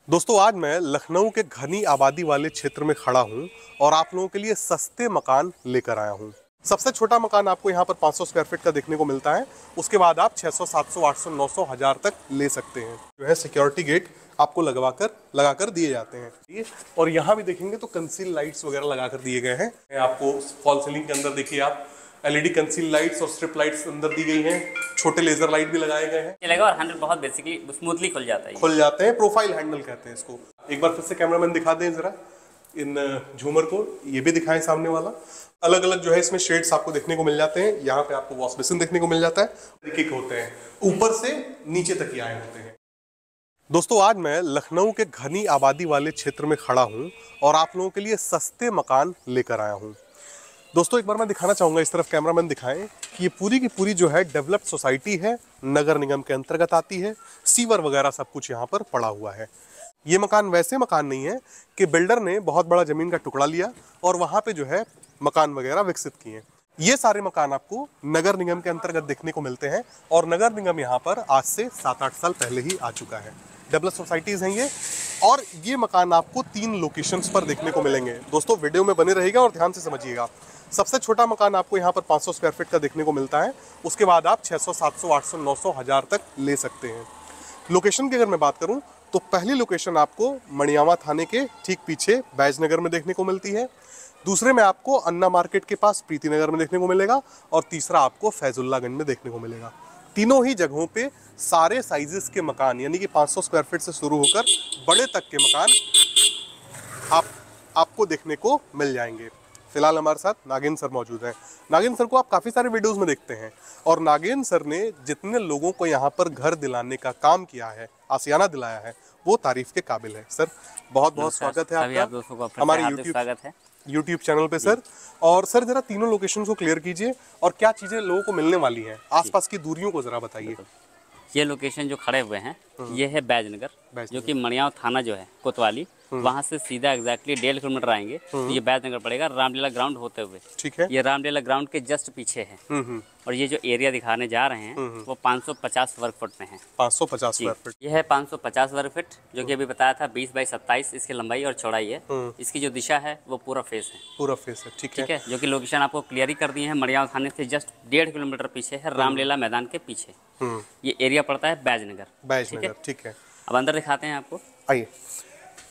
दोस्तों आज मैं लखनऊ के घनी आबादी वाले क्षेत्र में खड़ा हूं और आप लोगों के लिए सस्ते मकान लेकर आया हूं। सबसे छोटा मकान आपको यहां पर 500 स्क्वायर फीट का देखने को मिलता है। उसके बाद आप 600, 700, 800, 900, 1000 तक ले सकते हैं। जो है सिक्योरिटी गेट आपको लगाकर दिए जाते हैं। और यहाँ भी देखेंगे तो कंसील लाइट्स वगैरह लगाकर दिए गए हैं। आपको फॉल सीलिंग के अंदर देखिए आप एलईडी कंसील लाइट्स और स्ट्रिप लाइट्स अंदर दी गई हैं। छोटे लेजर लाइट भी लगाए गए हैं। ये लगा और हैंडल बहुत बेसिकली स्मूथली खुल जाता है। खुल जाते हैं, प्रोफाइल हैंडल कहते हैं इसको। एक बार फिर से कैमरामैन दिखा दें जरा इन झूमर को, ये भी दिखाएं सामने वाला। अलग अलग जो है इसमें शेड्स आपको देखने को मिल जाते हैं। यहाँ पे आपको वॉश बेसिन देखने को मिल जाता है। तरीके के होते हैं, ऊपर से नीचे तक ही आए होते हैं। दोस्तों आज मैं लखनऊ के घनी आबादी वाले क्षेत्र में खड़ा हूँ और आप लोगों के लिए सस्ते मकान लेकर आया हूँ। दोस्तों एक बार मैं दिखाना चाहूँगा, इस तरफ कैमरामैन दिखाएं कि ये पूरी की पूरी जो है डेवलप्ड सोसाइटी है, नगर निगम के अंतर्गत आती है। सीवर वगैरह सब कुछ यहाँ पर पड़ा हुआ है। ये मकान वैसे मकान नहीं है कि बिल्डर ने बहुत बड़ा ज़मीन का टुकड़ा लिया और वहाँ पे जो है मकान वगैरह विकसित किए। ये सारे मकान आपको नगर निगम के अंतर्गत देखने को मिलते हैं और नगर निगम यहाँ पर आज से 7-8 साल पहले ही आ चुका है। डेवलप सोसाइटीज़ हैं ये, और ये मकान आपको 3 लोकेशंस पर देखने को मिलेंगे। दोस्तों वीडियो में बने रहिएगा और ध्यान से समझिएगा। सबसे छोटा मकान आपको यहाँ पर 500 स्क्वायर फीट का देखने को मिलता है। उसके बाद आप 600, 700, 800, 900, 1000 तक ले सकते हैं। लोकेशन की अगर मैं बात करूँ तो पहली लोकेशन आपको मणियावा थाने के ठीक पीछे बैज नगर में देखने को मिलती है। दूसरे में आपको अन्ना मार्केट के पास प्रीति नगर में देखने को मिलेगा और तीसरा आपको फैजुल्लागंज में देखने को मिलेगा। तीनों ही जगहों पे सारे साइजेस के मकान यानी कि 500 स्क्वायर फीट से शुरू होकर बड़े तक के मकान आपको देखने को मिल जाएंगे। फिलहाल हमारे साथ नागेंद्र सर मौजूद हैं। नागेंद्र सर को आप काफ़ी सारे वीडियोस में देखते हैं और नागेंद्र सर ने जितने लोगों को यहाँ पर घर दिलाने का काम किया है, आशियाना दिलाया है, वो तारीफ के काबिल है। सर बहुत बहुत स्वागत है आपका हमारे यूट्यूब चैनल पे सर। और सर जरा तीनों लोकेशन को क्लियर कीजिए और क्या चीज़ें लोगों को मिलने वाली हैं, आसपास की दूरियों को जरा बताइए। ये लोकेशन जो खड़े हुए हैं ये है बैजनगर, जो कि मणियाव थाना जो है कोतवाली, वहाँ से सीधा एग्जैक्टली 1.5 किलोमीटर आएंगे तो ये बैजनगर पड़ेगा, रामलीला ग्राउंड होते हुए। ठीक है, ये रामलीला ग्राउंड के जस्ट पीछे है। और ये जो एरिया दिखाने जा रहे हैं वो 550 वर्ग फुट में है। 550 स्क्वायर फीट। ये है 550 वर्ग फीट, जो कि अभी बताया था 20 बाई 27 इसकी लंबाई और चौड़ाई है। इसकी जो दिशा है वो पूरा फेस है। पूरा फेस है, ठीक है। जो कि लोकेशन आपको क्लियर ही कर दी है। मणियाव थाने से जस्ट 1.5 किलोमीटर पीछे है, रामलीला मैदान के पीछे ये एरिया पड़ता है बैजनगर। ठीक है, अब अंदर दिखाते हैं आपको, आइए।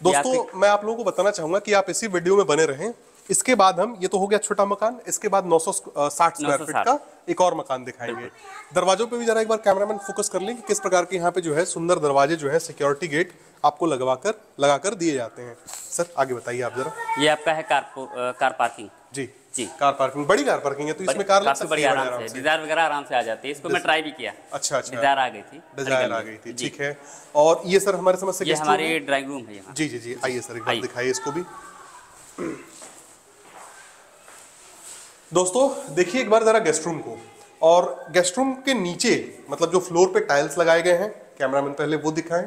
दोस्तों मैं आप लोगों को बताना चाहूंगा कि आप इसी वीडियो में बने रहें। इसके बाद हम, ये तो हो गया छोटा मकान, इसके बाद 960 स्क्वायर फीट का एक और मकान दिखाएंगे। दरवाजों पे भी जरा एक बार कैमरामैन फोकस कर लें कि किस प्रकार के यहाँ पे जो है सुंदर दरवाजे जो है सिक्योरिटी गेट आपको लगाकर दिए जाते हैं। सर आगे बताइए आप जरा। ये आपका है कार पार्किंग। जी, कार पार्किंग, बड़ी कार पार्किंग है तो इसमें कार काफी बड़ी आराम से डिजायर वगैरह आराम से आ जाती है। इसको मैं ट्राई भी किया। अच्छा, डिजायर आ गई थी। ठीक है। और ये सर हमारे समझ से ये हमारी ड्राइंग रूम है यहाँ। जी, आइए सर एक बार दिखाइए इसको भी। दोस्तों देखिए एक बार जरा गेस्ट रूम को, और गेस्ट रूम के नीचे मतलब जो फ्लोर पे टाइल्स लगाए गए हैं, कैमरामैन पहले वो दिखाएं।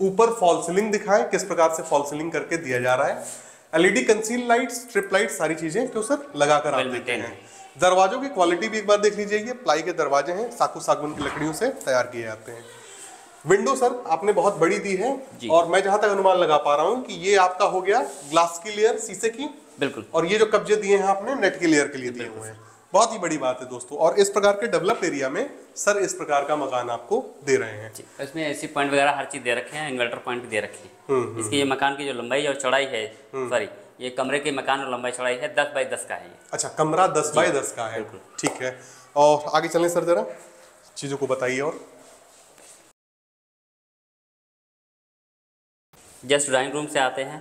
ऊपर फॉल सीलिंग दिखाएं, किस प्रकार से फॉल सीलिंग करके दिया जा रहा है। LED conceal light, strip light, सारी चीजें क्यों सर लगाकर आप देते हैं। दरवाजों की क्वालिटी भी एक बार देख लीजिए। ये प्लाई के दरवाजे हैं, साखू सागवान की लकड़ियों से तैयार किए जाते हैं। विंडो सर आपने बहुत बड़ी दी है और मैं जहां तक अनुमान लगा पा रहा हूं कि ये आपका हो गया ग्लास की लेयर, शीशे की। बिल्कुल। और ये जो कब्जे दिए हैं आपने नेट की लेयर के लिए दिए हुए हैं। बहुत ही बड़ी बात है दोस्तों। और इस प्रकार के डेवलप एरिया में सर इस प्रकार का मकान आपको दे रहे हैं। इसमें एसी पॉइंट वगैरह हर चीज दे रखे हैं, इन्वर्टर पॉइंट भी दे रखे हैं। इसकी ये मकान की जो लंबाई और चौड़ाई है, सॉरी ये कमरे के मकान और लंबाई चौड़ाई है 10 बाई 10 का है ये। अच्छा, कमरा 10 बाई 10 का है, ठीक है। और आगे चलें सर, जरा चीजों को बताइए। और जस्ट ड्राइंग रूम से आते हैं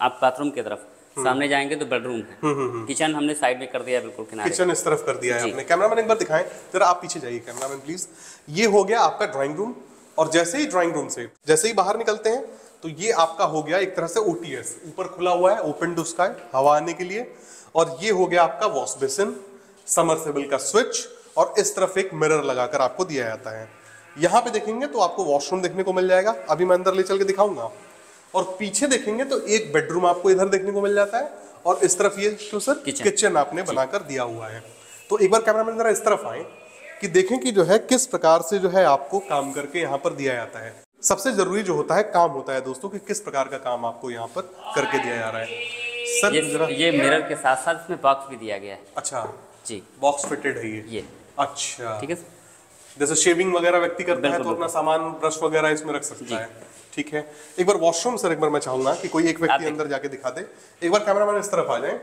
आप बाथरूम की तरफ, सामने जाएंगे तो बेडरूम है। किचन हमने साइड में कर दिया है, बिल्कुल किनारे। किचन इस तरफ कर दिया है आपने। कैमरामैन एक बार दिखाएं जरा, आप पीछे जाइए कैमरामैन प्लीज। ये हो गया आपका ड्राइंग रूम, और जैसे ही ड्राइंग रूम से जैसे ही बाहर निकलते हैं तो ये आपका हो गया एक तरह से ओटीएस, ऊपर खुला हुआ है, ओपन टू स्काई, हवा आने के लिए। और ये हो गया आपका वॉश बेसिन, समरसेबल का स्विच, और इस तरफ एक मिरर लगाकर आपको दिया जाता है। यहाँ पे देखेंगे तो आपको वॉशरूम देखने को मिल जाएगा, अभी मैं अंदर ले चल के दिखाऊंगा। और पीछे देखेंगे तो एक बेडरूम आपको इधर देखने को मिल जाता है, और इस तरफ ये तो सर किचन आपने बनाकर दिया हुआ है। तो एक बार कैमरामैन जरा इस तरफ आए कि देखें कि जो है किस प्रकार से जो है आपको काम करके यहाँ पर दिया जाता है। सबसे जरूरी जो होता है काम होता है दोस्तों कि किस प्रकार का काम आपको यहाँ पर करके दिया जा रहा है सर। ये मिरर के साथ साथ इसमें बॉक्स भी दिया गया है। अच्छा जी, बॉक्स फिटेड है ये। अच्छा ठीक है, जैसे शेविंग वगैरह व्यक्ति करता है तो अपना सामान ब्रश वगैरह इसमें रख सकता है। ठीक है, एक बार वॉशरूम सर एक बार मैं चाहूंगा कि कोई एक व्यक्ति अंदर जाके दिखा दे। एक बार कैमरामैन इस तरफ आ जाए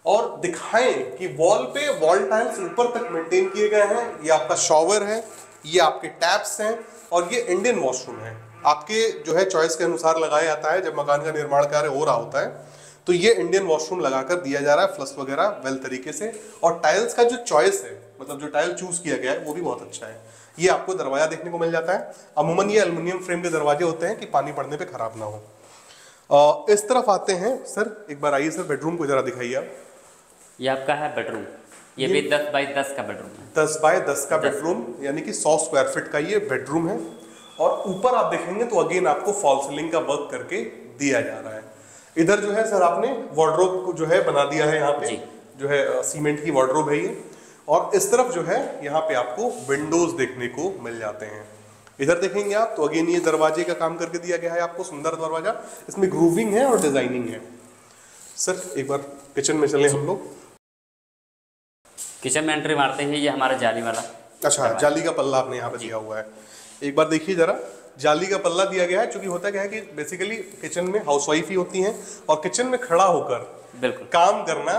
और दिखाएं कि वॉल पे वॉल टाइल्स ऊपर तक मेंटेन किए गए हैं। ये आपका शॉवर है, ये आपके टैप्स हैं और ये इंडियन वॉशरूम है। आपके जो है चॉइस के अनुसार लगाया जाता है जब मकान का निर्माण कार्य हो रहा होता है तो ये इंडियन वॉशरूम लगाकर दिया जा रहा है, फ्लश वगैरह वेल तरीके से। और टाइल्स का जो चॉइस है, मतलब जो टाइल चूज किया गया है वो भी बहुत अच्छा है। ये आपको दरवाजा देखने को मिल जाता है। अमूमन ये एल्युमिनियम फ्रेम के दरवाजे होते हैं कि पानी पड़ने पे खराब ना हो। इस तरफ आते हैं सर, एक बार आइए सर, बेडरूम को जरा दिखाइए आप। ये आपका है बेडरूम, ये भी 10 बाई 10 का बेडरूम है। 10 बाय 10 का बेडरूम, यानी कि 100 स्क्वायर फीट का ये बेडरूम है। और ऊपर आप देखेंगे तो अगेन आपको फॉल सीलिंग का वर्क करके दिया जा रहा है। इधर जो है सर आपने वार्डरोब को जो है बना दिया है, यहाँ पे जो है सीमेंट की वार्डरोब है ये। और इस तरफ जो है यहाँ पे आपको विंडोज देखने को मिल जाते हैं। इधर देखेंगे आप तो अगेन ये दरवाजे का काम करके दिया गया है आपको, सुंदर दरवाजा, इसमें ग्रूविंग है और डिजाइनिंग है। सर एक बार किचन में चले हम लोग। किचन में एंट्री मारते ही ये हमारा जाली वाला, अच्छा जाली का पल्ला आपने यहाँ पे दिया हुआ है। एक बार देखिए जरा, जाली का पल्ला दिया गया है। क्योंकि होता क्या है कि बेसिकली किचन में हाउसवाइफ ही होती हैं और किचन में खड़ा होकर बिल्कुल काम करना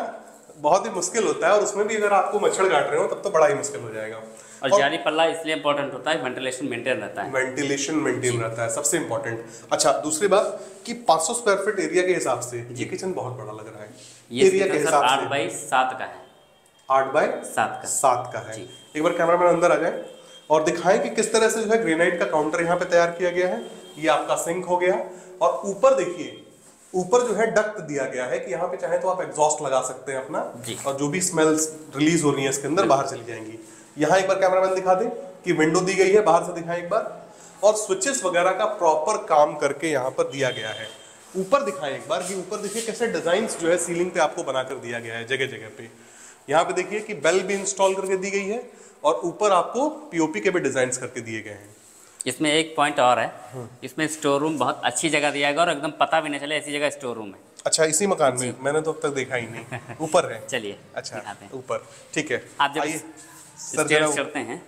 बहुत ही मुश्किल होता है। और उसमें भी अगर आपको मच्छर काट रहे हो तब तो बड़ा ही मुश्किल हो जाएगा। और जाली पल्ला इसलिए इंपॉर्टेंट होता है, वेंटिलेशन मेंटेन रहता है। वेंटिलेशन मेंटेन रहता है, सबसे इंपॉर्टेंट। अच्छा दूसरी बात कि 500 स्क्वायर फीट एरिया के हिसाब से ये किचन बहुत बड़ा लग रहा है। ये एरिया के हिसाब से 8 बाई 7 का है। 8 बाय 7 का है। एक बार कैमरामैन अंदर आ जाए और दिखाएं कि किस तरह से जो है ग्रेनाइट का काउंटर यहाँ पे तैयार किया गया है। ये आपका सिंक हो गया। और ऊपर देखिए, ऊपर जो है डक्ट दिया गया है कि यहाँ पे चाहे तो आप एग्जॉस्ट लगा सकते हैं अपना, और जो भी स्मेल्स रिलीज हो रही है इसके अंदर बाहर चली जाएंगी। यहाँ एक बार कैमरामैन दिखा दे कि विंडो दी गई है, बाहर से दिखाएं एक बार। और स्विचेस वगैरह का प्रॉपर काम करके यहाँ पर दिया गया है। ऊपर दिखाएं एक बार कि ऊपर देखिए कैसे डिजाइन जो है सीलिंग पे आपको बनाकर दिया गया है जगह जगह पे। यहाँ पे देखिए कि बेल भी इंस्टॉल करके दी गई है और ऊपर आपको पीओपी के भी डिजाइन करके दिए गए हैं। इसमें एक पॉइंट और है, इसमें स्टोर रूम बहुत अच्छी जगह दिया गया और एकदम पता भी नहीं चले ऐसी जगह स्टोर रूम है। अच्छा इसी मकान में? मैंने तो अब तक देखा ही नहीं। ऊपर है? चलिए अच्छा ऊपर, ठीक है। आप जब आइए स्टेयर्स चढ़ते हैं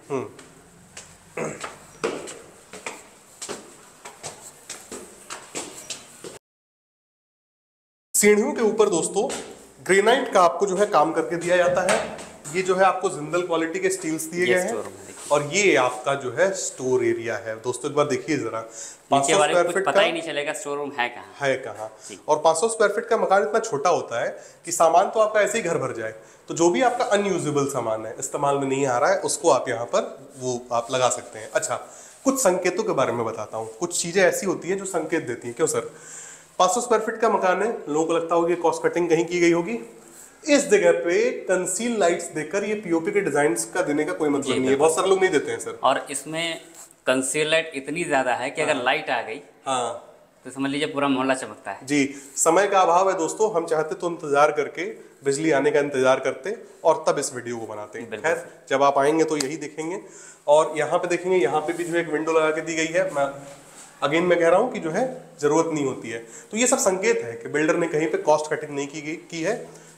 सीढ़ियों के ऊपर दोस्तों ग्रेनाइट का आपको जो है काम करके दिया जाता है। ये जो है आपको जिंदल क्वालिटी के स्टील्स दिए गए हैं। और ये आपका जो है स्टोर एरिया है दोस्तों। एक बार देखिए जरा, 500 स्क्वायर फीट पता ही नहीं चलेगा स्टोर रूम है कहाँ। और 500 स्क्वायर फीट का मकान इतना छोटा होता है कि सामान तो आपका ऐसे ही घर भर जाए, तो जो भी आपका अनयूजेबल सामान है, इस्तेमाल में नहीं आ रहा है, उसको आप यहाँ पर वो आप लगा सकते हैं। अच्छा कुछ संकेतों के बारे में बताता हूँ। कुछ चीजें ऐसी होती है जो संकेत देती है। क्यों सर? 500 स्क्वायर फीट का मकान है, लोगों को लगता होगा कॉस्ट कटिंग कहीं की गई होगी। इस जगह पे कंसील लाइट्स देकर ये पीओपी के डिजाइन्स का देने का कोई मतलब नहीं है। बहुत सारे लोग नहीं देते हैं सर। और इसमें कंसील लाइट इतनी ज्यादा है कि अगर लाइट आ गई तो समझ लीजिए पूरा मोहल्ला चमकता है। जी, समय का अभाव है दोस्तों। हम चाहते तो इंतजार करके बिजली आने का इंतजार करते और तब इस वीडियो को बनाते हैं। खैर जब आप आएंगे तो यही देखेंगे। और यहाँ पे देखेंगे, यहाँ पे भी जो एक विंडो लगा के दी गई है। मैं कह रहा हूँ कि जो है जरूरत नहीं होती है। तो ये सब संकेत है कि बिल्डर ने कहीं पे कॉस्ट कटिंग नहीं की है।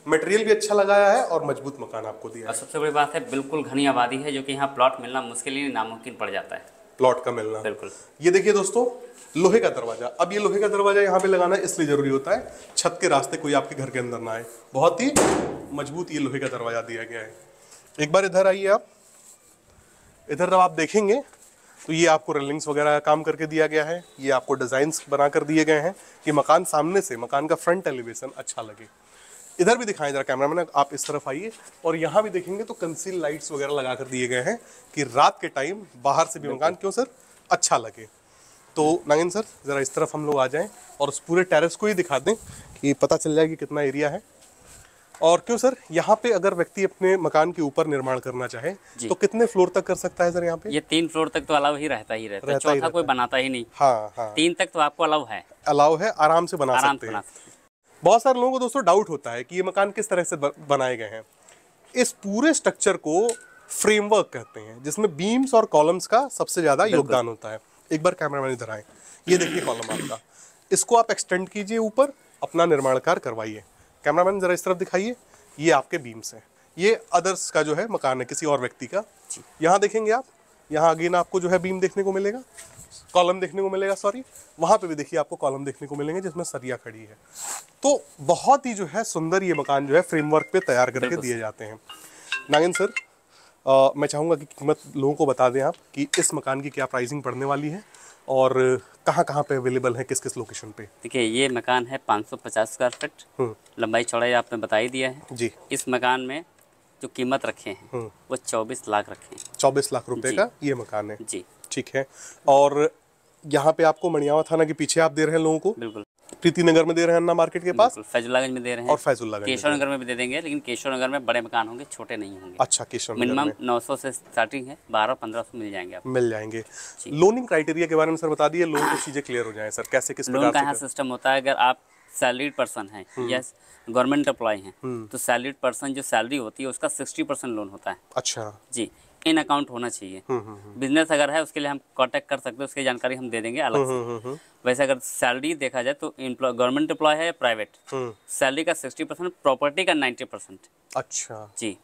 मटेरियल भी अच्छा लगाया है और मजबूत मकान आपको दिया है। और सबसे बड़ी बात है, बिल्कुल घनी आबादी है, जो कि यहाँ प्लॉट मिलना मुश्किल ही नामुमकिन पड़ जाता है। प्लॉट का मिलना बिल्कुल। ये देखिए दोस्तों, लोहे का दरवाजा। अब ये लोहे का दरवाजा यहाँ पे लगाना इसलिए जरूरी होता है, छत के रास्ते कोई आपके घर के अंदर ना आए। बहुत ही मजबूत ये लोहे का दरवाजा दिया गया है। एक बार इधर आइए आप। इधर जब आप देखेंगे तो ये आपको रेलिंग्स वगैरह का काम करके दिया गया है। ये आपको डिजाइन्स बनाकर दिए गए हैं कि मकान सामने से, मकान का फ्रंट एलिवेशन अच्छा लगे। इधर भी दिखाएं जरा कैमरामैन, आप इस तरफ आइए। और यहाँ भी देखेंगे तो कंसील लाइट्स वगैरह लगा कर दिए गए हैं कि रात के टाइम बाहर से भी मकान क्यों सर अच्छा लगे। तो नागिन सर जरा इस तरफ हम लोग आ जाएं और उस पूरे टेरेस को ही दिखा दें कि पता चल जाए कि कितना एरिया है। और क्यों सर, यहाँ पे अगर व्यक्ति अपने मकान के ऊपर निर्माण करना चाहे तो कितने फ्लोर तक कर सकता है सर यहाँ पे? ये 3 फ्लोर तक तो अलाउ ही रहता है। चौथा कोई बनाता ही नहीं। हाँ 3 तक तो आपको अलाउ है, आराम से बना सकते हैं। बहुत सारे लोगों को दोस्तों डाउट होता है कि ये मकान किस तरह से बनाए गए हैं। इस पूरे स्ट्रक्चर को फ्रेमवर्क कहते हैं, जिसमें बीम्स और कॉलम्स का सबसे ज्यादा योगदान होता है। एक बार कैमरामैन इधर आए, ये देखिए कॉलम आपका, इसको आप एक्सटेंड कीजिए ऊपर, अपना निर्माण कार्य करवाइए। कैमरामैन जरा इस तरफ दिखाइए, ये आपके बीम्स हैं, ये अदर्स का जो है मकान है, किसी और व्यक्ति का। यहाँ देखेंगे आप, यहाँ अगेन आपको जो है बीम देखने को मिलेगा, कॉलम देखने को मिलेगा, सॉरी, वहाँ पे भी देखिए आपको कॉलम देखने को मिलेंगे जिसमें सरिया खड़ी है। तो बहुत ही जो है सुंदर ये मकान जो है फ्रेमवर्क पे तैयार करके दिए जाते हैं। नागिन सर, मैं चाहूँगा कि कीमत लोगों को बता दें आप कि इस मकान की क्या प्राइसिंग पड़ने वाली है और कहाँ कहाँ पे अवेलेबल है, किस किस लोकेशन पे। देखिए ये मकान है 550 स्क्वायर फीट, लंबाई चौड़ाई आपने बता ही दिया है जी। इस मकान में जो कीमत रखे हैं वो 24 लाख रखे हैं। 24 लाख रुपए का ये मकान है जी, ठीक है। और यहाँ पे आपको मणियावा थाना के पीछे आप दे रहे हैं लोगों को, बिल्कुल प्रीति नगर में दे रहे हैं, अन्ना मार्केट के पास, फैजुल्लागंज में दे रहे हैं और फैजुल्लागंज केशव नगर में भी दे देंगे, लेकिन केशव नगर में बड़े मकान होंगे, छोटे नहीं होंगे। अच्छा, केशव नगर मिनिमम में 900 से स्टार्टिंग है, 1200-1500 मिल जाएंगे आपको। मिल जाएंगे। लोनिंग क्राइटेरिया के बारे में सर बता दिए, लोन को चीजें क्लियर हो जाएं सर, कैसे किस लोन प्रकार का से यहाँ सिस्टम होता है, अगर आप सैलरीड पर्सन हैं या गवर्नमेंट एम्प्लॉय हैं तो सैलरीड पर्सन जो सैलरी होती है उसका 60% लोन होता है। अच्छा जी, इन अकाउंट होना चाहिए। बिजनेस अगर है उसके लिए हम कांटेक्ट कर सकते हैं, उसकी जानकारी हम दे देंगे अलग से। वैसे अगर सैलरी देखा जाए तो गवर्नमेंट एम्प्लॉय है या प्राइवेट, सैलरी का 60%, प्रॉपर्टी का 90%। अच्छा जी,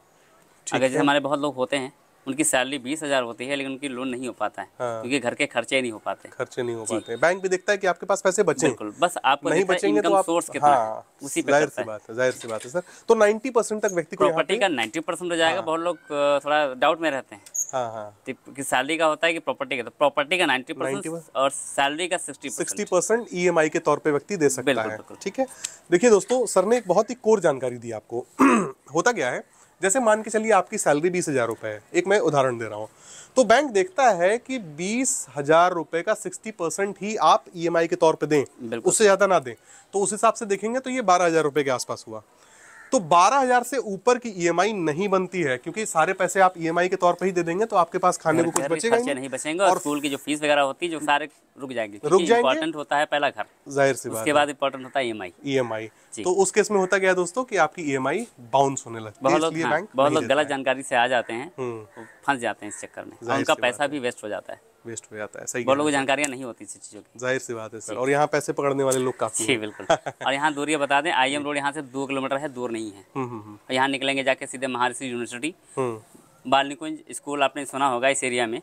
अगर जैसे हमारे बहुत लोग होते हैं उनकी सैलरी 20,000 होती है लेकिन उनकी लोन नहीं हो पाता है क्योंकि घर के खर्चे नहीं हो पाते। खर्चे नहीं हो पाते, बैंक भी देखता है कि आपके पास पैसे बचे, बिल्कुल, बस आपको नहीं बचेंगे तो आप सोर्स कितना है उसी पे जाहिर करता सी है। बात है, जाहिर सी बात है सर। तो 90% तक व्यक्ति को यहाँ प्रॉपर्टी पे का 90% हो जाएगा। बहुत लोग थोड़ा डाउट में रहते हैं कि सैलरी का होता है कि प्रॉपर्टी का, तो प्रॉपर्टी का 90% और सैलरी का 60% EMI के तौर पे व्यक्ति दे सकता है। बिल्कुल। ठीक है, देखिए दोस्तों, सर ने एक बहुत ही कोर जानकारी दी आपको। होता क्या है, जैसे मान के चलिए आपकी सैलरी 20,000 रुपए है, एक मैं उदाहरण दे रहा हूँ, तो बैंक देखता है कि 20,000 रुपए का 60% ही आप EMI के तौर पे दें, उससे ज्यादा ना दें। तो उस हिसाब से देखेंगे तो ये 12,000 रुपए के आसपास हुआ। तो 12,000 से ऊपर की EMI नहीं बनती है, क्योंकि सारे पैसे आप EMI के तौर पे ही दे देंगे तो आपके पास खाने को कुछ बचेगा नहीं बचेंगे, और स्कूल की जो फीस वगैरह होती है जो सारे रुक जाएंगे। इंपॉर्टेंट होता है पहला घर, जाहिर सी बात, उसके बाद इंपॉर्टेंट होता है EMI। तो उस केस में होता क्या है दोस्तों कि आपकी EMI बाउंस होने लगती है, इसलिए बैंक बहुत लोग गलत जानकारी से आ जाते हैं, फंस जाते हैं इस चक्कर में, उनका पैसा भी वेस्ट हो जाता है। वेस्ट हो जाता है, सही। बहुत लोगों को जानकारियाँ नहीं होती इस चीज़ों की, जाहिर सी बात है सर। और यहाँ पैसे पकड़ने वाले लोग काफी जी बिल्कुल। और यहाँ दूरियाँ बता दें, IM रोड यहाँ से 2 किलोमीटर है, दूर नहीं है। यहाँ निकलेंगे जाके सीधे महर्षि यूनिवर्सिटी, बाल निकुंज स्कूल आपने सुना होगा इस एरिया में,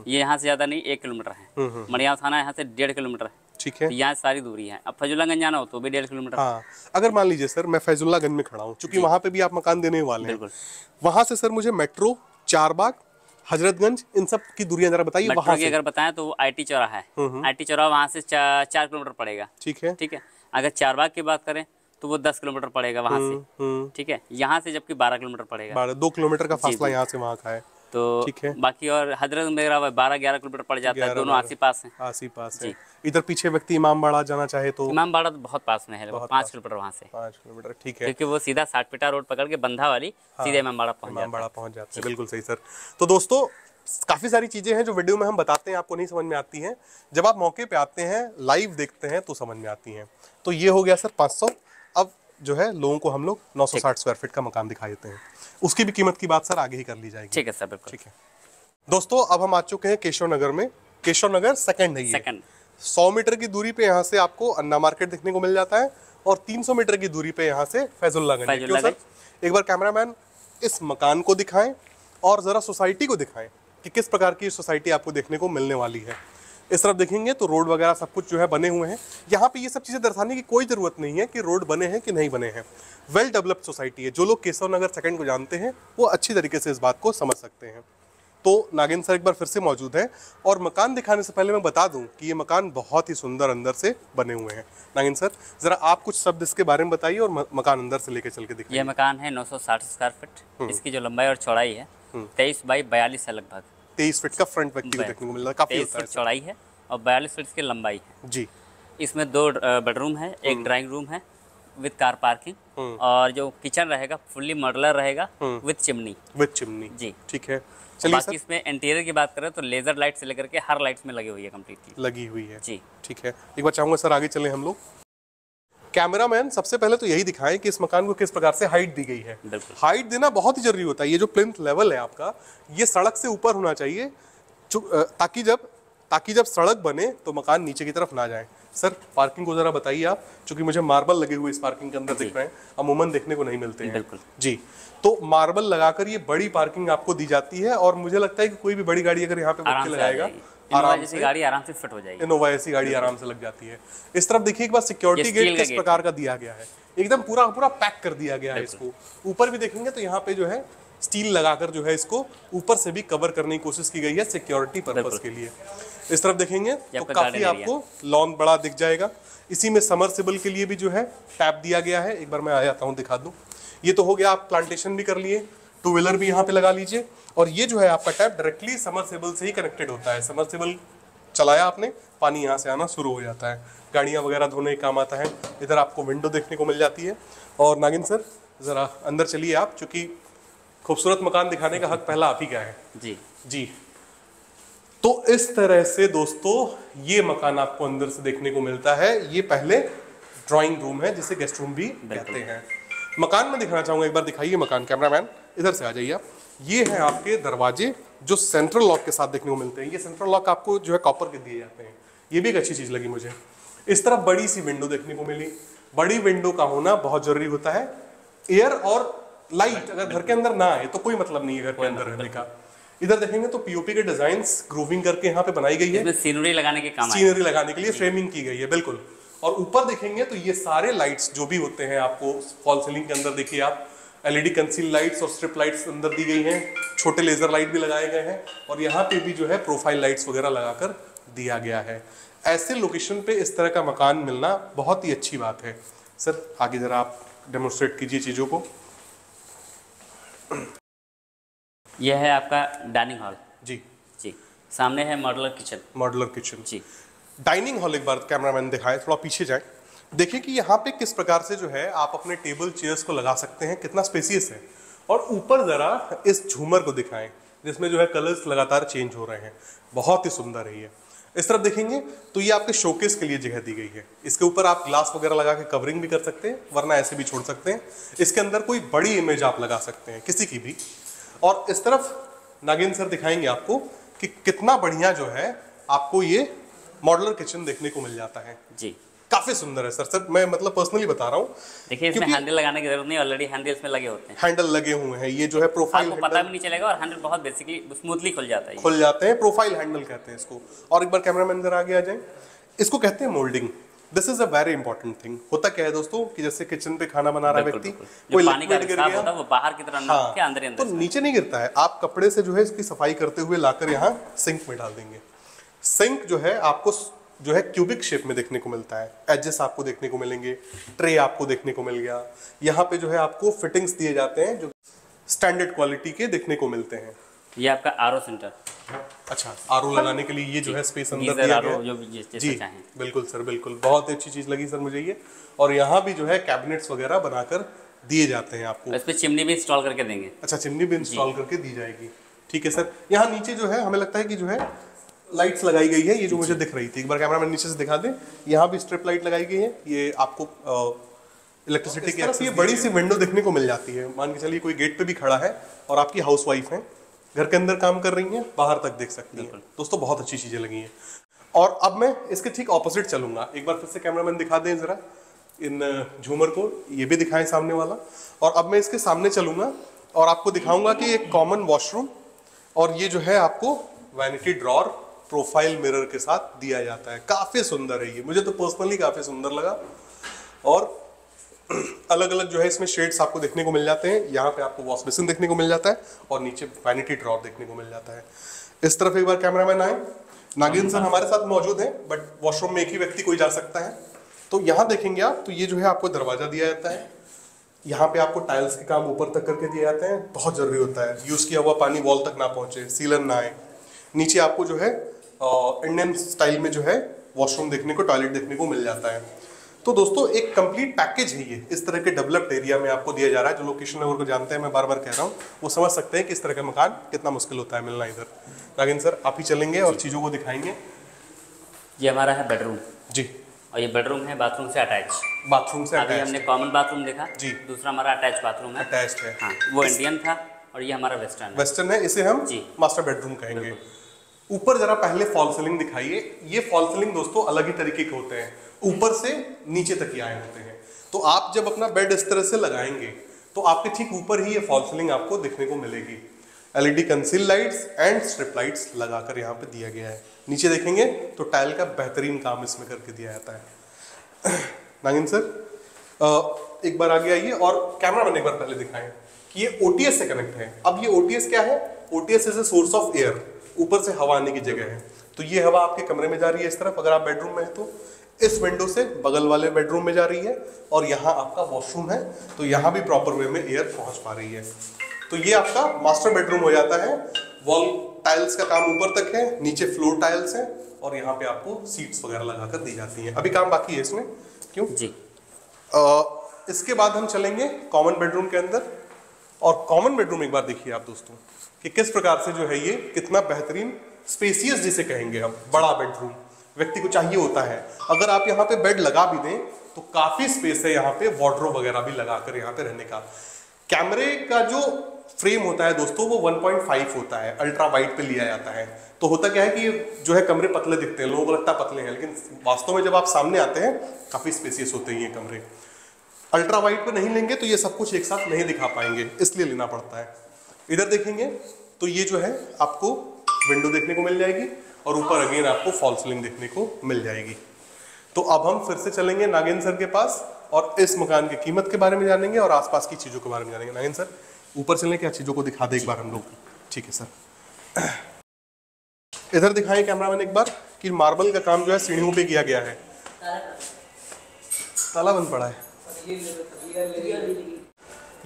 ये यहाँ से ज़्यादा नहीं 1 किलोमीटर है। मड़ियाव थाना यहाँ से 1.5 किलोमीटर है। ठीक है, यहाँ सारी दूरी है। अब फैजुल्लागंज जाना हो तो भी 1.5 किलोमीटर। हाँ, अगर मान लीजिए सर मैं फैजुल्लागंज में खड़ा हूँ, चूंकि वहाँ पे भी आप मकान देने वाले हैं, वहाँ से सर मुझे मेट्रो, चारबाग, हजरतगंज, इन सब की दूरियां जरा बताइए। वहाँ से अगर बताएं तो IT चौराहा है, IT चौराहा वहाँ से 4 किलोमीटर पड़ेगा। ठीक है, ठीक है। अगर चारबाग की बात करें तो वो 10 किलोमीटर पड़ेगा वहाँ से। ठीक है, यहाँ से जबकि 12 किलोमीटर पड़ेगा। 2 किलोमीटर का फासला यहाँ से वहाँ का है। तो ठीक है, बाकी और हजरत मेरा 12-11 किलोमीटर पड़ जाता है, दोनों आसी पास हैं। आसी पास है। इधर पीछे व्यक्ति इमामबाड़ा जाना चाहे तो इमामबाड़ा तो बहुत पास में है, 5 किलोमीटर वहाँ से। 5 किलोमीटर, ठीक है, क्योंकि वो सीधा 60 फीटा रोड पकड़ के बंधा वाली सीधे इमामबाड़ा पहुँच जाते हैं। बिल्कुल सही सर। तो दोस्तों, काफी सारी चीजें हैं जो वीडियो में हम बताते हैं, आपको नहीं समझ में आती हैं, जब आप मौके पे आते हैं, लाइव देखते हैं तो समझ में आती हैं। तो ये हो गया सर 500। अब जो है लोगों को हम लोग 960 स्क्वायर फीट का मकान दिखा देते हैं, उसकी भी कीमत की बात सर आगे ही कर ली जाएगी। ठीक है सर, बिल्कुल। ठीक है दोस्तों, अब हम आ चुके हैं केशव नगर में। केशव नगर सेकंड है ये। 100 मीटर की दूरी पे यहाँ से आपको अन्ना मार्केट देखने को मिल जाता है, और 300 मीटर की दूरी पे यहाँ से फैजुल्लागंज। क्यों सर? एक बार कैमरामैन इस मकान को दिखाएं और जरा सोसाइटी को दिखाएं कि किस प्रकार की सोसाइटी आपको देखने को मिलने वाली है। इस तरफ देखेंगे तो रोड वगैरह सब कुछ जो है बने हुए हैं। यहाँ पे ये सब चीज़ें दर्शाने की कोई ज़रूरत नहीं है कि रोड बने हैं कि नहीं बने हैं। वेल डेवलप्ड सोसाइटी है। जो लोग केशव नगर सेकंड को जानते हैं वो अच्छी तरीके से इस बात को समझ सकते हैं। तो नागिन सर एक बार फिर से मौजूद है, और मकान दिखाने से पहले मैं बता दूं कि ये मकान बहुत ही सुंदर अंदर से बने हुए हैं। नागिन सर, जरा आप कुछ शब्द इसके बारे में बताइए और मकान अंदर से लेके चल के दिखाइए। ये मकान है 960 स्क्वायर फीट। इसकी जो लंबाई और चौड़ाई है 23 बाई 42 है, लगभग 23 फीट का फ्रंट व्यक्ति को देखने को मिल रहा है, काफी होता है। चौड़ाई है और 42 फीट की लंबाई है जी। इसमें 2 बेडरूम है, एक ड्राइंग रूम है विद कार पार्किंग, और जो किचन रहेगा फुल्ली मॉड्यूलर रहेगा विद चिमनी। जी, ठीक है। चलिए बाकी इसमें इंटीरियर की बात करें तो लेजर लाइट से लेकर के हर लाइट्स में लगी हुई है, कंप्लीटली लगी हुई है। जी, ठीक है। एक बार चाहूंगा सर आगे चले हम लोग। कैमरामैन सबसे पहले तो यही दिखाएं कि इस मकान को किस प्रकार से हाइट दी गई है। हाइट देना बहुत ही जरूरी होता है। ये जो प्लिंथ लेवल है आपका, ये सड़क से ऊपर होना चाहिए, ताकि जब ताकि जब सड़क बने तो मकान नीचे की तरफ ना जाए। सर पार्किंग को जरा बताइए आप, क्योंकि मुझे मार्बल लगे हुए इस पार्किंग के अंदर दिख रहे हैं, अमूमन देखने को नहीं मिलते हैं। बिल्कुल जी, तो मार्बल लगाकर ये बड़ी पार्किंग आपको दी जाती है और मुझे लगता है कि कोई भी बड़ी गाड़ी अगर यहाँ पे आराम से लगाएगा आराम से गाड़ी आराम से फिट हो जाएगी। इनोवा ऐसी गाड़ी आराम से लग जाती है। इस तरफ देखिए एक बार सिक्योरिटी गेट किस प्रकार का दिया गया है, एकदम पूरा पूरा पैक कर दिया गया है इसको। ऊपर भी देखेंगे तो यहाँ पे जो है स्टील लगाकर जो है इसको ऊपर से भी कवर करने की कोशिश की गई है सिक्योरिटी पर्पस के लिए। इस तरफ देखेंगे तो काफी आपको लॉन बड़ा दिख जाएगा। इसी में समरसेबल के लिए भी जो है टैप दिया गया है। एक बार मैं आ जाता हूँ दिखा दूं। ये तो हो गया, आप प्लांटेशन भी कर लिए, टू व्हीलर भी यहाँ पे लगा लीजिए। और ये जो है आपका टैप डायरेक्टली समरसेबल से ही कनेक्टेड होता है। समरसेबल चलाया आपने, पानी यहाँ से आना शुरू हो जाता है, गाड़ियाँ वगैरह धोने का काम आता है। इधर आपको विंडो देखने को मिल जाती है। और नागिन सर जरा अंदर चलिए आप, चूंकि खूबसूरत मकान दिखाने का हक पहला आप ही का है। जी। तो इस तरह से दोस्तों ये मकान आपको अंदर से देखने को मिलता है। ये पहले ड्राइंग रूम है जिसे गेस्ट रूम भी कहते हैं। मकान में दिखाना चाहूंगा, एक बार दिखाइए मकान, कैमरामैन इधर से आ जाइए आप। ये है आपके दरवाजे जो सेंट्रल लॉक के साथ देखने को मिलते हैं। ये सेंट्रल लॉक आपको जो है कॉपर के दिए जाते हैं, ये भी एक अच्छी चीज लगी मुझे। इस तरफ बड़ी सी विंडो देखने को मिली। बड़ी विंडो का होना बहुत जरूरी होता है। एयर और लाइट अगर घर के अंदर ना आए तो कोई मतलब नहीं है घर के अंदर रहने का। इधर देखेंगे तो पीओपी के डिजाइन्स ग्रूविंग करके यहाँ पे बनाई गई है, सीनरी लगाने के काम, सीनरी लगाने के लिए फ्रेमिंग की गई है बिल्कुल। और ऊपर देखेंगे तो ये सारे लाइट्स जो भी होते हैं आपको फॉल सीलिंग के अंदर देखिए आप, एलईडी कंसील लाइट्स और स्ट्रिप लाइट्स अंदर दी गई हैं। छोटे लेजर लाइट भी लगाए गए हैं और यहाँ पे भी जो है प्रोफाइल लाइट्स वगैरह लगाकर दिया गया है। ऐसे लोकेशन पे इस तरह का मकान मिलना बहुत ही अच्छी बात है। सर आगे जरा आप डेमोन्स्ट्रेट कीजिए चीजों को। यह है आपका डाइनिंग हॉल। जी। सामने है मॉड्यूलर किचन। मॉड्यूलर किचन जी। डाइनिंग हॉल एक बार कैमरामैन दिखाए, थोड़ा पीछे जाए। देखिए कि यहाँ पे किस प्रकार से जो है आप अपने टेबल चेयर्स को लगा सकते हैं, कितना स्पेसियस है। और ऊपर जरा इस झूमर को दिखाएं जिसमें जो है कलर्स लगातार चेंज हो रहे हैं, बहुत ही सुंदर है ये। इस तरफ देखेंगे तो ये आपके शोकेस के लिए जगह दी गई है। इसके ऊपर आप ग्लास वगैरह लगा के कवरिंग भी कर सकते हैं, वरना ऐसे भी छोड़ सकते हैं। इसके अंदर कोई बड़ी इमेज आप लगा सकते हैं किसी की भी। और इस तरफ नागिन सर दिखाएंगे आपको कि कितना बढ़िया जो है आपको ये मॉड्यूलर किचन देखने को मिल जाता है। जी, काफी सुंदर है सर मैं मतलब पर्सनली बता रहा हूँ। देखिए इसमें हैंडल लगाने की जरूरत नहीं, ऑलरेडी हैंडल इसमें लगे होते हैं। हैंडल लगे हुए हैं, ये जो है प्रोफाइल आपको पता भी नहीं चलेगा और हैंडल बहुत बेसिकली स्मूथली खुल जाता है। खुल जाते हैं, प्रोफाइल हैंडल कहते हैं इसको। और एक बार कैमरामैन जरा आगे आ जाए, इसको कहते हैं moulding. This is a very important thing. होता क्या है दोस्तों कि जैसे किचन पे खाना बना रहा है व्यक्ति, कोई लिक्विड गिर गया होता है वो बाहर की तरह ना के अंदर तो नीचे नहीं गिरता है। आप कपड़े से जो है इसकी सफाई करते हुए लाकर यहाँ सिंक में डाल देंगे। सिंक जो है आपको जो है क्यूबिक शेप में देखने को मिलता है। एजेस आपको देखने को मिलेंगे, ट्रे आपको देखने को मिल गया। यहाँ पे जो है आपको फिटिंग्स दिए जाते हैं जो स्टैंडर्ड क्वालिटी के देखने को मिलते हैं। ये आपका आरओ सेंटर। अच्छा, आरओ लगाने के लिए ये जो है स्पेस अंदर दिया गया है। जी बिल्कुल सर, बिल्कुल बहुत अच्छी चीज लगी सर मुझे ये। और यहाँ भी जो है कैबिनेट्स वगैरह बनाकर दिए जाते हैं आपको। इस पे चिमनी भी इंस्टॉल करके देंगे। अच्छा, चिमनी भी इंस्टॉल करके दी जाएगी। ठीक है सर। यहाँ नीचे जो है हमें लगता है कि जो है लाइट्स लगाई गई है, ये जो मुझे दिख रही थी। एक बार कैमरामैन नीचे से दिखा दें। यहाँ भी स्ट्रिप लाइट लगाई गई है, ये आपको इलेक्ट्रिसिटी की तरफ ये बड़ी सी विंडो देखने को मिल जाती है। मान के चलिए कोई गेट पे भी खड़ा है और आपकी हाउसवाइफ है, घर के अंदर काम कर रही हैं, बाहर तक देख सकती हैं। दोस्तों बहुत अच्छी चीजें लगी हैं। और अब मैं इसके ठीक ऑपोजिट चलूंगा। एक बार फिर से कैमरामैन दिखा दें जरा इन झूमर को, ये भी दिखाएं सामने वाला। और अब मैं इसके सामने चलूंगा और आपको दिखाऊंगा कि एक कॉमन वॉशरूम, और ये जो है आपको वैनिटी ड्रॉर प्रोफाइल मिरर के साथ दिया जाता है। काफी सुंदर है ये, मुझे तो पर्सनली काफी सुंदर लगा। और अलग अलग जो है इसमें शेड्स आपको देखने को मिल जाते हैं। यहाँ पे आपको वॉश बेसिन देखने को मिल जाता है और नीचे वैनिटी ड्रॉर देखने को मिल जाता है। इस तरफ एक बार कैमरामैन आए, नागिन सर हमारे साथ मौजूद हैं, बट वॉशरूम में एक ही व्यक्ति कोई जा सकता है। तो यहाँ देखेंगे आप तो ये जो है आपको दरवाजा दिया जाता है। यहाँ पे आपको टाइल्स के काम ऊपर तक करके दिए जाते हैं, बहुत जरूरी होता है। यूज किया हुआ पानी वॉल तक ना पहुंचे, सीलन ना आए। नीचे आपको जो है इंडियन स्टाइल में जो है वॉशरूम देखने को, टॉयलेट देखने को मिल जाता है। तो दोस्तों एक कंप्लीट पैकेज है ये, इस तरह के डेवलप्ड एरिया में आपको दिया जा रहा है। जो लोकेशन नगर को जानते हैं, मैं बार बार कह रहा हूँ, वो समझ सकते हैं कि इस तरह का मकान कितना मुश्किल होता है मिलना इधर। नागिन सर आप ही चलेंगे और चीज़ों को दिखाएंगे। ये हमारा है बेडरूम जी, और ये बेडरूम है बाथरूम से अटैच। बाथरूम से अभी हमने कॉमन बाथरूम देखा जी, दूसरा हमारा अटैच बाथरूम है। अटैच्ड है, हाँ, वो इंडियन था और ये हमारा वेस्टर्न है। वेस्टर्न है, इसे हम मास्टर बेडरूम कहेंगे। ऊपर जरा पहले फॉल सीलिंग दिखाइए। ये फॉल सीलिंग दोस्तों अलग ही तरीके के होते हैं, ऊपर से नीचे तक ही आए होते हैं। तो आप जब अपना बेड इस तरह से लगाएंगे तो आपके ठीक ऊपर ही ये फॉल सीलिंग आपको देखने को मिलेगी। LED conceal lights and strip lights लगाकर यहाँ पे दिया गया है। नीचे देखेंगे तो टाइल का बेहतरीन काम इसमें करके दिया जाता है। नागिन सर एक बार आगे आइए और कैमरा मैन एक बार पहले दिखाएं कि ये ओटीएस से कनेक्ट है। अब ये ओटीएस क्या है? OTS is a source of air, ऊपर से हवा आने की जगह है। तो ये हवा आपके कमरे में जा रही है इस तरफ, अगर आप बेडरूम में है तो इस विंडो से बगल वाले बेडरूम में जा रही है, और यहाँ आपका वॉशरूम है तो यहाँ भी प्रॉपर वे में एयर पहुंच पा रही है। तो ये आपका मास्टर बेडरूम हो जाता है। वॉल टाइल्स का काम ऊपर तक है, नीचे फ्लोर टाइल्स है, और यहाँ पे आपको सीट्स वगैरह लगाकर दी जाती हैं। अभी काम बाकी है इसमें, क्यों जी? इसके बाद हम चलेंगे कॉमन बेडरूम के अंदर, और कॉमन बेडरूम एक बार देखिए आप दोस्तों कि किस प्रकार से जो है ये कितना बेहतरीन स्पेसियस जिसे कहेंगे हम, बड़ा बेडरूम व्यक्ति को चाहिए होता है। अगर आप यहाँ पे बेड लगा भी दें तो काफी स्पेस है यहाँ पे, वार्डरोब वगैरह भी लगाकर यहाँ पे रहने का। कैमरे का जो फ्रेम होता है दोस्तों वो 1.5 होता है, अल्ट्रा वाइड पे लिया जाता है। तो होता क्या है कि ये जो है कमरे पतले दिखते हैं, लोगों को लगता है पतले हैं, लेकिन वास्तव में जब आप सामने आते हैं काफी स्पेसियस होते हैं ये कमरे। अल्ट्रा वाइड पे नहीं लेंगे तो ये सब कुछ एक साथ नहीं दिखा पाएंगे, इसलिए लेना पड़ता है। इधर देखेंगे तो ये जो है आपको विंडो देखने को मिल जाएगी, और ऊपर अगेन आपको फॉल सीलिंग देखने को मिल जाएगी। तो अब हम फिर से चलेंगे नागिन सर के पास और इस मकान की कीमत के बारे में जानेंगे और आसपास की चीजों के बारे में जानेंगे। नागिन सर ऊपर चलने क्या चीजों को दिखा दे एक बार हम लोग। ठीक है सर, इधर दिखाएं कैमरामैन एक बार कि मार्बल का काम जो है सीढ़ियों पे किया गया है। ताला बंद पड़ा है।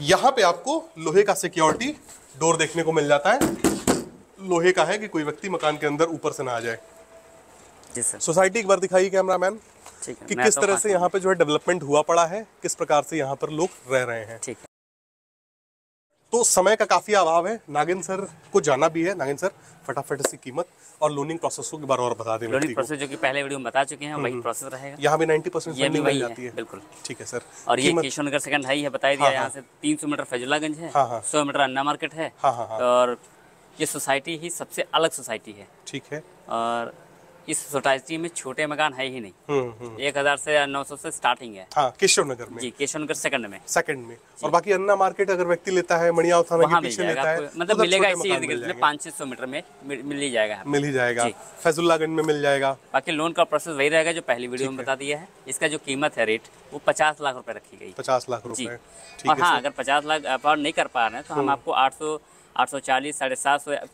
यहाँ पे आपको लोहे का सिक्योरिटी डोर देखने को मिल जाता है। लोहे का है कि कोई व्यक्ति मकान के अंदर ऊपर से ना आ जाए। जी सर। सोसाइटी एक बार दिखाइए कैमरामैन कि किस तरह से यहाँ पे जो है डेवलपमेंट हुआ पड़ा है, किस प्रकार से यहाँ पर लोग रह रहे हैं। ठीक है। तो समय का काफी अभाव है, नागिन सर को जाना भी है। नागिन सर फटाफट इसकी कीमत और लोनिंग प्रोसेस को बार और बता दें। लोनिंग प्रोसेस जो कि पहले वीडियो में बता चुके हैं वही प्रोसेस रहेगा। यहाँ भी 90% फंडिंग मिल जाती है। बिल्कुल ठीक है सर। और ये केशवनगर सेकंड हाई है, बताया दिया। यहाँ से 300 मीटर फैजुल्लागंज है, 100 मीटर अन्ना मार्केट है, और ये सोसाइटी ही सबसे अलग सोसाइटी है। ठीक है। और इस सोसाइटी में छोटे मकान है ही नहीं। 1000 से 900 से स्टार्टिंग है। हाँ, केशवनगर में। जी, केशवनगर सेकंड में। और बाकी अन्ना मार्केट अगर व्यक्ति लेता है मणियाव थाना के पीछे लेता है, मतलब मिलेगा इसी 500-600 मीटर में मिल ही जाएगा। मिल ही जाएगा। फैजुल्लागंज में मिल जाएगा। बाकी लोन का प्रोसेस वही रहेगा जो पहली वीडियो में बता दिया है। इसका जो कीमत है रेट वो 50 लाख रुपए रखी गई। 50 लाख रुपए। और हाँ, अगर 50 लाख अफोर्ड नहीं कर पा रहे हैं तो हम आपको 800, 840, 750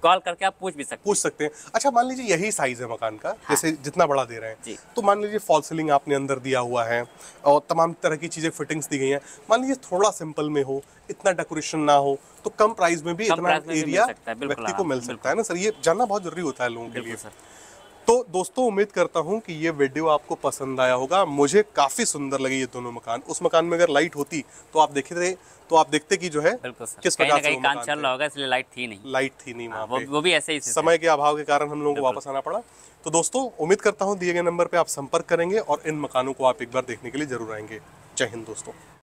कॉल करके आप पूछ सकते हैं। अच्छा, मान लीजिए यही साइज है मकान का, जैसे जितना बड़ा दे रहे हैं, तो मान लीजिए फॉल सीलिंग आपने अंदर दिया हुआ है और तमाम तरह की चीजें फिटिंग्स दी गई हैं। मान लीजिए थोड़ा सिंपल में हो, इतना डेकोरेशन ना हो, तो कम प्राइस में भी इतना एरिया व्यक्ति को मिल सकता है ना सर। ये जानना बहुत जरूरी होता है लोगों के लिए। तो दोस्तों उम्मीद करता हूं कि ये वीडियो आपको पसंद आया होगा। मुझे काफी सुंदर लगे ये दोनों मकान। उस मकान में अगर लाइट होती तो आप देखते कि जो है किस प्रकार से काम चल रहा होगा, इसलिए लाइट थी नहीं वहाँ पे। वो भी ऐसे ही समय के अभाव के कारण हम लोगों को वापस आना पड़ा। तो दोस्तों उम्मीद करता हूँ दिए गए नंबर पे आप संपर्क करेंगे और इन मकानों को आप एक बार देखने के लिए जरूर आएंगे। जय हिंद दोस्तों।